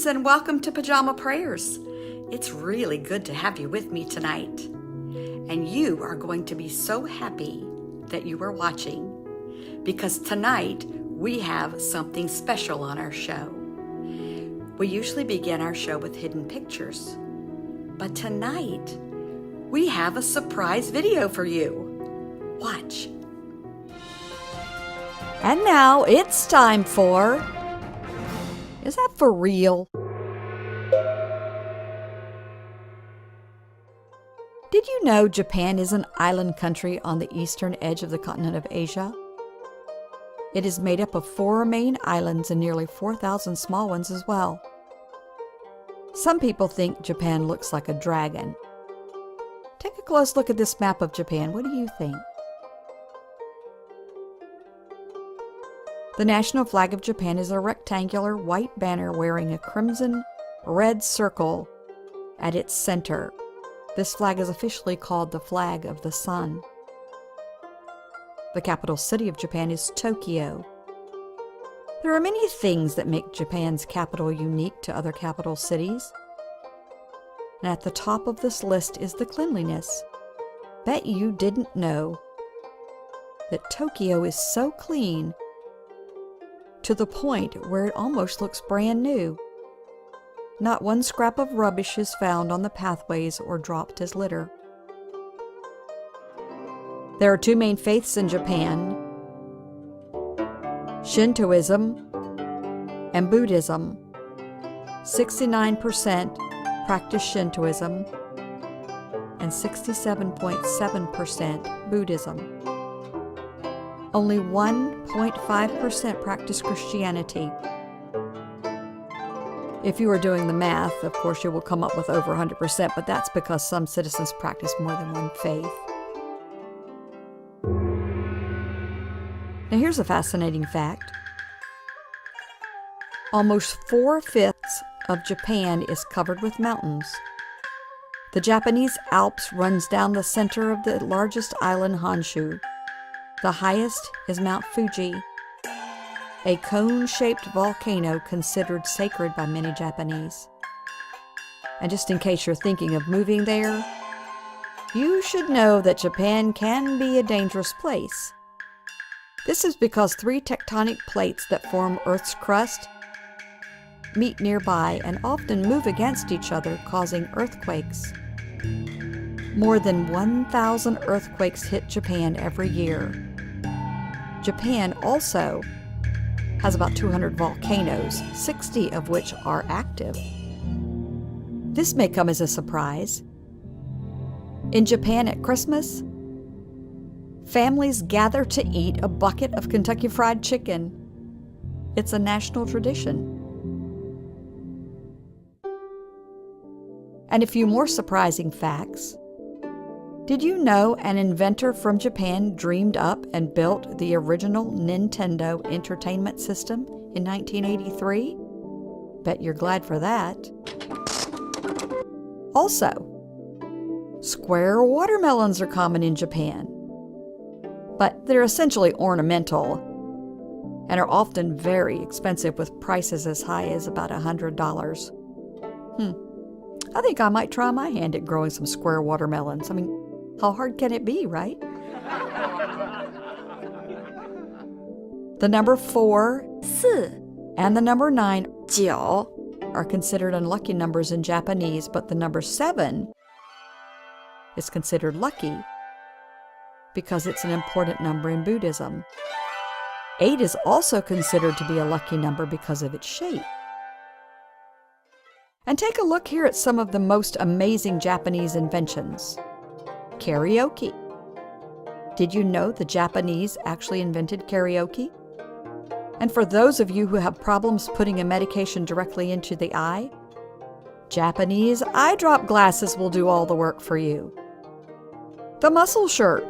friends, and welcome to Pajama Prayers. It's really good to have you with me tonight. And you are going to be so happy that you are watching, because tonight we have something special on our show. We usually begin our show with hidden pictures, but tonight we have a surprise video for you. Watch. And now it's time for... Is that for real? Did you know Japan is an island country on the eastern edge of the continent of Asia? It is made up of 4 main islands and nearly 4,000 small ones as well. Some people think Japan looks like a dragon. Take a close look at this map of Japan. What do you think? The national flag of Japan is a rectangular white banner wearing a crimson red circle at its center. This flag is officially called the Flag of the Sun. The capital city of Japan is Tokyo. There are many things that make Japan's capital unique to other capital cities. And at the top of this list is the cleanliness. Bet you didn't know that Tokyo is so clean to the point where it almost looks brand new. Not one scrap of rubbish is found on the pathways or dropped as litter. There are 2 main faiths in Japan: Shintoism and Buddhism. 69% practice Shintoism and 67.7% Buddhism. Only 1.5% practice Christianity. If you are doing the math, of course you will come up with over 100%, but that's because some citizens practice more than one faith. Now here's a fascinating fact. Almost 4/5 of Japan is covered with mountains. The Japanese Alps runs down the center of the largest island, Honshu. The highest is Mount Fuji, a cone-shaped volcano considered sacred by many Japanese. And just in case you're thinking of moving there, you should know that Japan can be a dangerous place. This is because 3 tectonic plates that form Earth's crust meet nearby and often move against each other, causing earthquakes. More than 1,000 earthquakes hit Japan every year. Japan also has about 200 volcanoes, 60 of which are active. This may come as a surprise. In Japan at Christmas, families gather to eat a bucket of Kentucky Fried Chicken. It's a national tradition. And a few more surprising facts. Did you know an inventor from Japan dreamed up and built the original Nintendo Entertainment System in 1983? Bet you're glad for that. Also, square watermelons are common in Japan, but they're essentially ornamental and are often very expensive, with prices as high as about $100. I think I might try my hand at growing some square watermelons. I mean, how hard can it be, right? The number 4, 4, and the number 9, 9, are considered unlucky numbers in Japanese, but the number 7 is considered lucky because it's an important number in Buddhism. 8 is also considered to be a lucky number because of its shape. And take a look here at some of the most amazing Japanese inventions. Karaoke. Did you know the Japanese actually invented karaoke? And for those of you who have problems putting a medication directly into the eye, Japanese eye drop glasses will do all the work for you. The muscle shirt.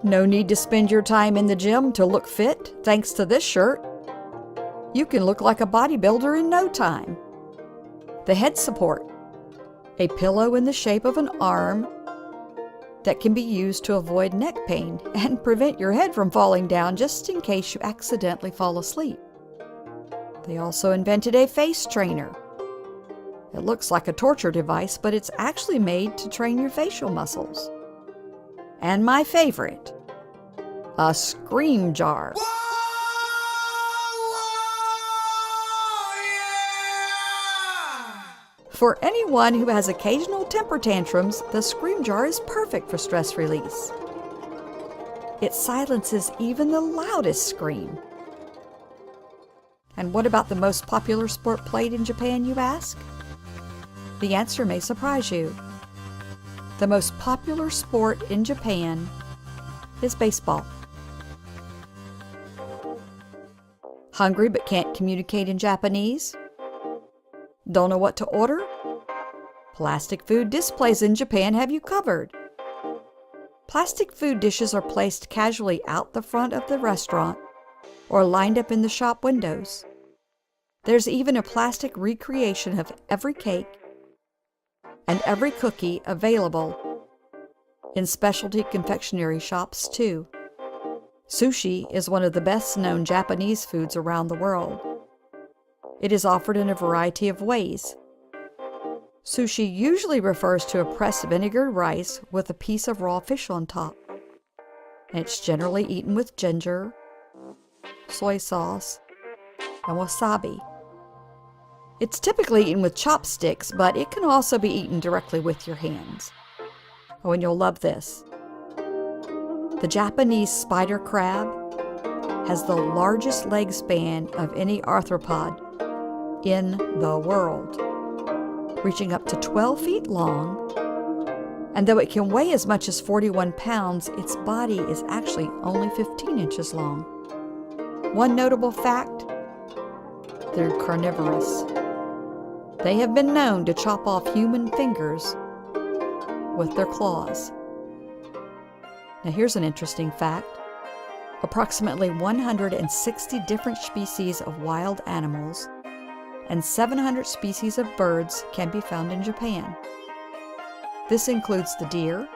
No need to spend your time in the gym to look fit. Thanks to this shirt, you can look like a bodybuilder in no time. The head support. A pillow in the shape of an arm that can be used to avoid neck pain and prevent your head from falling down just in case you accidentally fall asleep. They also invented a face trainer. It looks like a torture device, but it's actually made to train your facial muscles. And my favorite, a scream jar. For anyone who has occasional temper tantrums, the scream jar is perfect for stress release. It silences even the loudest scream. And what about the most popular sport played in Japan, you ask? The answer may surprise you. The most popular sport in Japan is baseball. Hungry but can't communicate in Japanese? Don't know what to order? Plastic food displays in Japan have you covered. Plastic food dishes are placed casually out the front of the restaurant or lined up in the shop windows. There's even a plastic recreation of every cake and every cookie available in specialty confectionery shops too. Sushi is one of the best-known Japanese foods around the world. It is offered in a variety of ways. Sushi usually refers to a pressed vinegar rice with a piece of raw fish on top. And it's generally eaten with ginger, soy sauce, and wasabi. It's typically eaten with chopsticks, but it can also be eaten directly with your hands. Oh, and you'll love this. The Japanese spider crab has the largest leg span of any arthropod in the world, reaching up to 12 feet long, and though it can weigh as much as 41 pounds, its body is actually only 15 inches long. One notable fact, they're carnivorous. They have been known to chop off human fingers with their claws. Now here's an interesting fact. Approximately 160 different species of wild animals and 700 species of birds can be found in Japan. This includes the deer,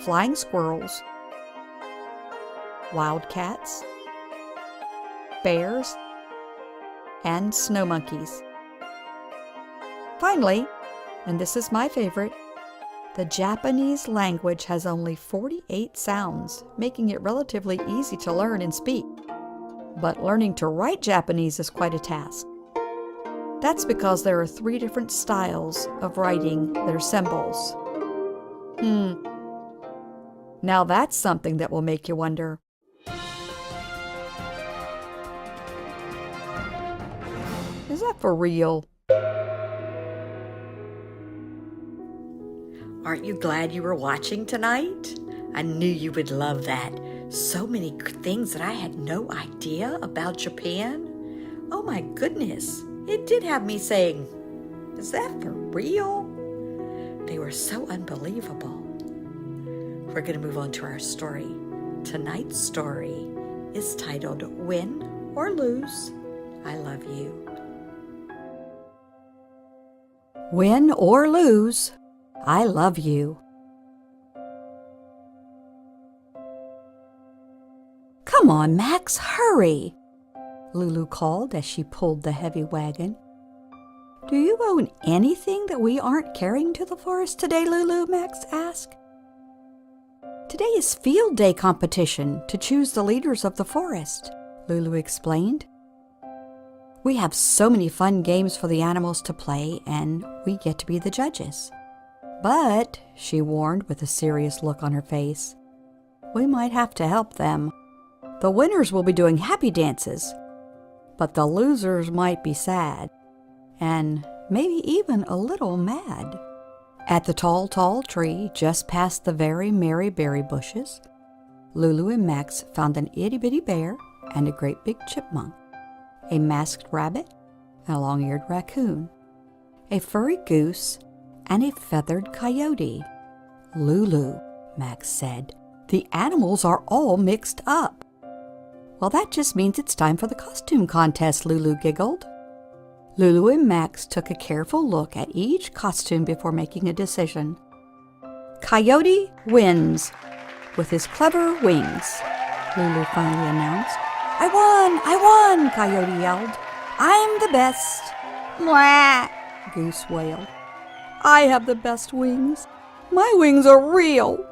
flying squirrels, wildcats, bears, and snow monkeys. Finally, and this is my favorite, the Japanese language has only 48 sounds, making it relatively easy to learn and speak. But learning to write Japanese is quite a task. That's because there are 3 different styles of writing their symbols. Now that's something that will make you wonder. Is that for real? Aren't you glad you were watching tonight? I knew you would love that. So many things that I had no idea about Japan. Oh my goodness. It did have me saying, is that for real? They were so unbelievable. We're going to move on to our story. Tonight's story is titled Win or Lose, I Love You. Win or lose, I love you. Come on, Max, hurry, Lulu called as she pulled the heavy wagon. Do you own anything that we aren't carrying to the forest today, Lulu? Max asked. Today is field day competition to choose the leaders of the forest, Lulu explained. We have so many fun games for the animals to play, and we get to be the judges. But, she warned with a serious look on her face, we might have to help them. The winners will be doing happy dances, but the losers might be sad, and maybe even a little mad. At the tall, tall tree just past the very merry berry bushes, Lulu and Max found an itty-bitty bear and a great big chipmunk, a masked rabbit, a long-eared raccoon, a furry goose, and a feathered coyote. Lulu, Max said, the animals are all mixed up. Well, that just means it's time for the costume contest, Lulu giggled. Lulu and Max took a careful look at each costume before making a decision. Coyote wins with his clever wings, Lulu finally announced. I won, Coyote yelled. I'm the best. Mwah, Goose wailed. I have the best wings. My wings are real.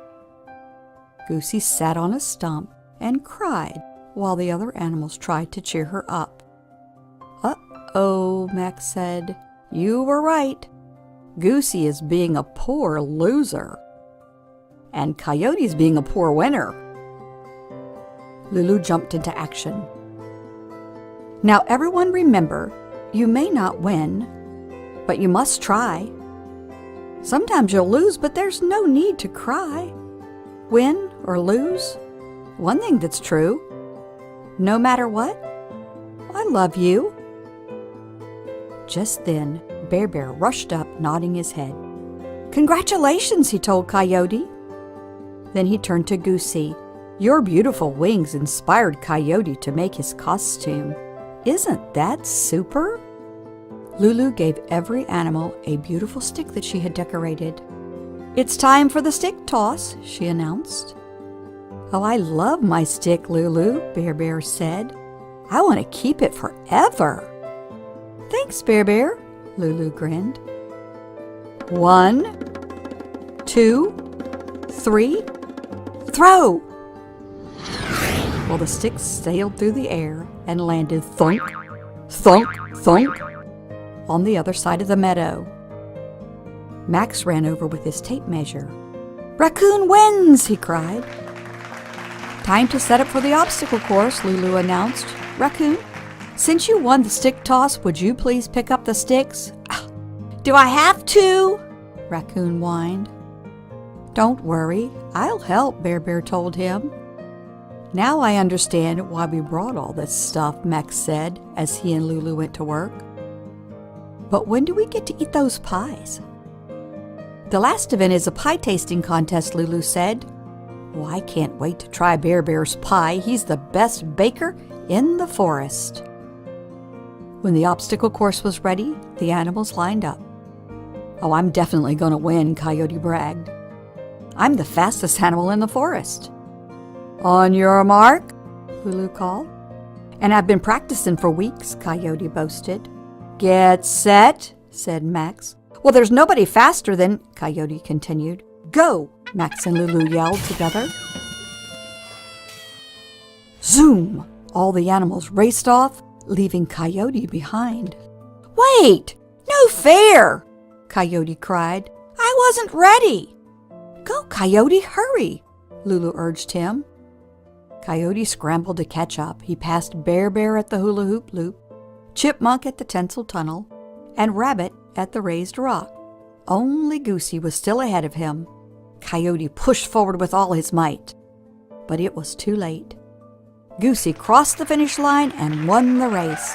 Goosey sat on a stump and cried while the other animals tried to cheer her up. Uh-oh, Max said. You were right. Goosey is being a poor loser. And Coyote's being a poor winner. Lulu jumped into action. Now everyone remember, you may not win, but you must try. Sometimes you'll lose, but there's no need to cry. Win or lose, one thing that's true, no matter what, I love you. Just then, Bear Bear rushed up, nodding his head. Congratulations, he told Coyote. Then he turned to Goosey. Your beautiful wings inspired Coyote to make his costume. Isn't that super? Lulu gave every animal a beautiful stick that she had decorated. It's time for the stick toss, she announced. Oh, I love my stick, Lulu, Bear Bear said. I want to keep it forever. Thanks, Bear Bear, Lulu grinned. 1, 2, 3, throw! Well, the stick sailed through the air and landed thunk, thunk, thunk on the other side of the meadow. Max ran over with his tape measure. Raccoon wins, he cried. Time to set up for the obstacle course, Lulu announced. Raccoon, since you won the stick toss, would you please pick up the sticks? Do I have to? Raccoon whined. Don't worry, I'll help, Bear Bear told him. Now I understand why we brought all this stuff, Max said as he and Lulu went to work. But when do we get to eat those pies? The last event is a pie tasting contest, Lulu said. Well, I can't wait to try Bear Bear's pie. He's the best baker in the forest. When the obstacle course was ready, the animals lined up. Oh, I'm definitely going to win, Coyote bragged. I'm the fastest animal in the forest. On your mark, Lulu called. And I've been practicing for weeks, Coyote boasted. Get set, said Max. Well, there's nobody faster than, Coyote continued. Go, Max and Lulu yelled together. Zoom! All the animals raced off, leaving Coyote behind. Wait! No fair! Coyote cried. I wasn't ready. Go, Coyote, hurry, Lulu urged him. Coyote scrambled to catch up. He passed Bear Bear at the hula hoop loop, Chipmunk at the tinsel tunnel, and Rabbit at the raised rock. Only Goosey was still ahead of him. Coyote pushed forward with all his might, but it was too late. Goosey crossed the finish line and won the race.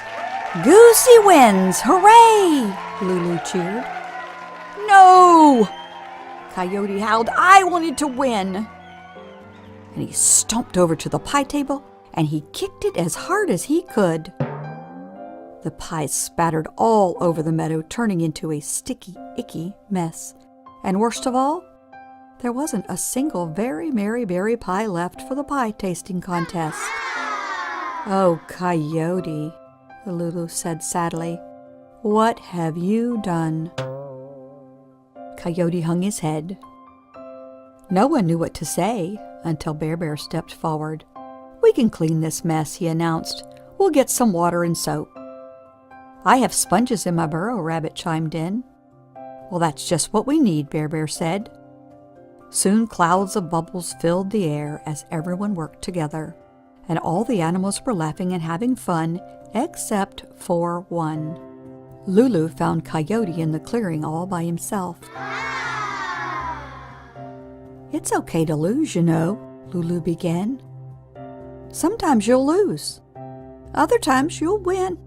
Goosey wins! Hooray! Lulu cheered. No! Coyote howled. I wanted to win! And he stomped over to the pie table and he kicked it as hard as he could. The pies spattered all over the meadow, turning into a sticky, icky mess. And worst of all, there wasn't a single very merry berry pie left for the pie tasting contest. Oh, Coyote, Lulu said sadly, what have you done? Coyote hung his head. No one knew what to say until Bear Bear stepped forward. We can clean this mess, he announced. We'll get some water and soap. I have sponges in my burrow, Rabbit chimed in. Well, that's just what we need, Bear Bear said. Soon clouds of bubbles filled the air as everyone worked together, and all the animals were laughing and having fun, except for one. Lulu found Coyote in the clearing all by himself. It's okay to lose, you know, Lulu began. Sometimes you'll lose. Other times you'll win.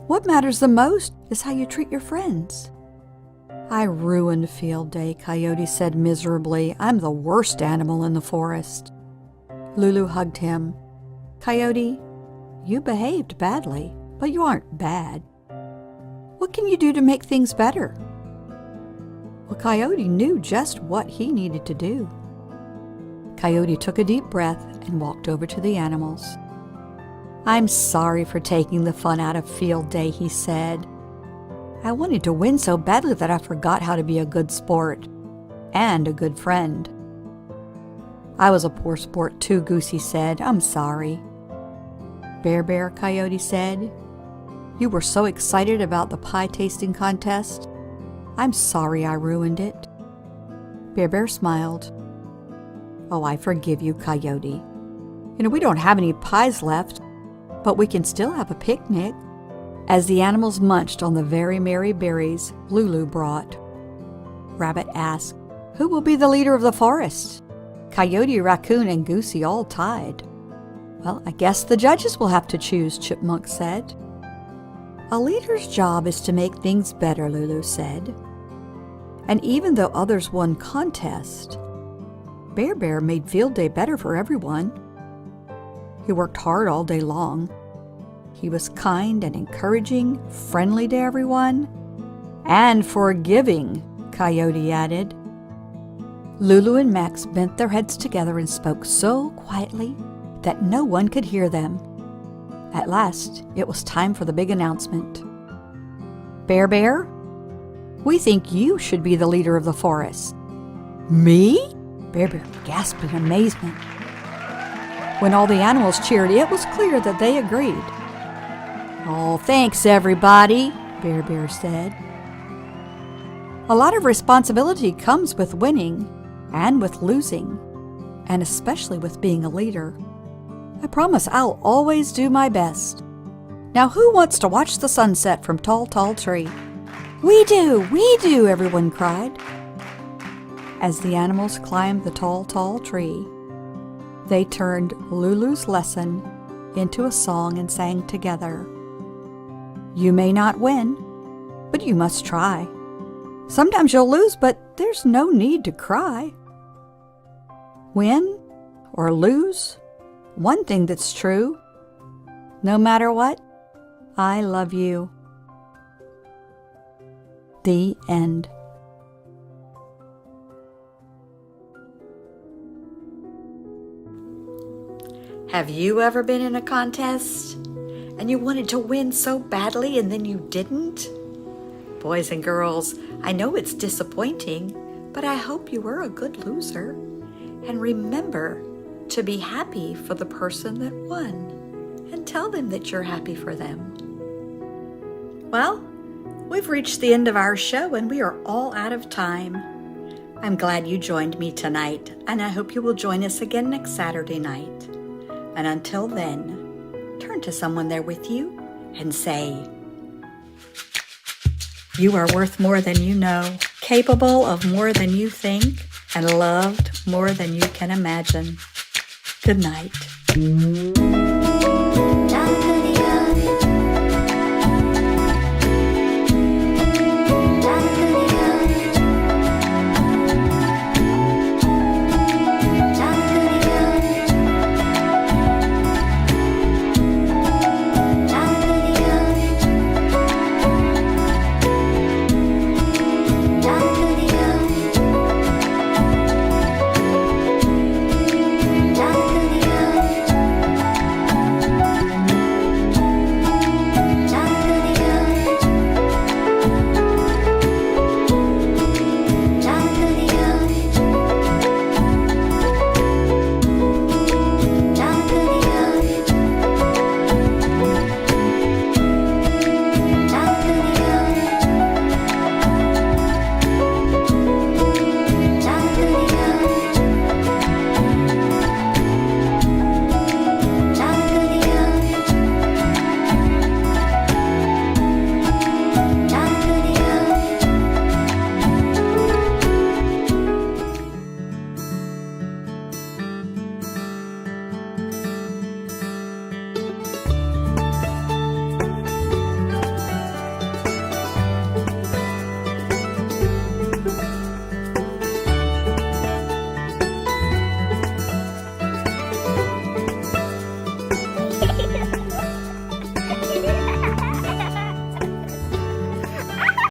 What matters the most is how you treat your friends. I ruined field day, Coyote said miserably. I'm the worst animal in the forest. Lulu hugged him. Coyote, you behaved badly, but you aren't bad. What can you do to make things better? Well, Coyote knew just what he needed to do. Coyote took a deep breath and walked over to the animals. "I'm sorry for taking the fun out of field day," he said. "I wanted to win so badly that I forgot how to be a good sport and a good friend." "I was a poor sport too," Goosey said. "I'm sorry." Bear, Coyote said. "You were so excited about the pie tasting contest. I'm sorry I ruined it." Bear smiled. "Oh, I forgive you, Coyote. We don't have any pies left, but we can still have a picnic." As the animals munched on the very merry berries Lulu brought, Rabbit asked, "Who will be the leader of the forest?" Coyote, Raccoon, and Goosey all tied. "Well, I guess the judges will have to choose," Chipmunk said. "A leader's job is to make things better," Lulu said. And even though others won contests, Bear made field day better for everyone. He worked hard all day long. He was kind and encouraging, friendly to everyone, and forgiving, Coyote added. Lulu and Max bent their heads together and spoke so quietly that no one could hear them. At last, it was time for the big announcement. Bear, we think you should be the leader of the forest." "Me?" Bear gasped in amazement. When all the animals cheered, it was clear that they agreed. "Oh, thanks, everybody," Bear said. "A lot of responsibility comes with winning and with losing, and especially with being a leader. I promise I'll always do my best. Now who wants to watch the sunset from Tall Tree?" We do, everyone cried. As the animals climbed the tall tree, they turned Lulu's lesson into a song and sang together. "You may not win, but you must try. Sometimes you'll lose, but there's no need to cry. Win or lose, one thing that's true, no matter what, I love you." The end. Have you ever been in a contest and you wanted to win so badly and then you didn't? Boys and girls, I know it's disappointing, but I hope you were a good loser. And remember to be happy for the person that won and tell them that you're happy for them. Well, we've reached the end of our show and we are all out of time. I'm glad you joined me tonight, and I hope you will join us again next Saturday night. And until then, turn to someone there with you and say, "You are worth more than you know, capable of more than you think, and loved more than you can imagine." Good night.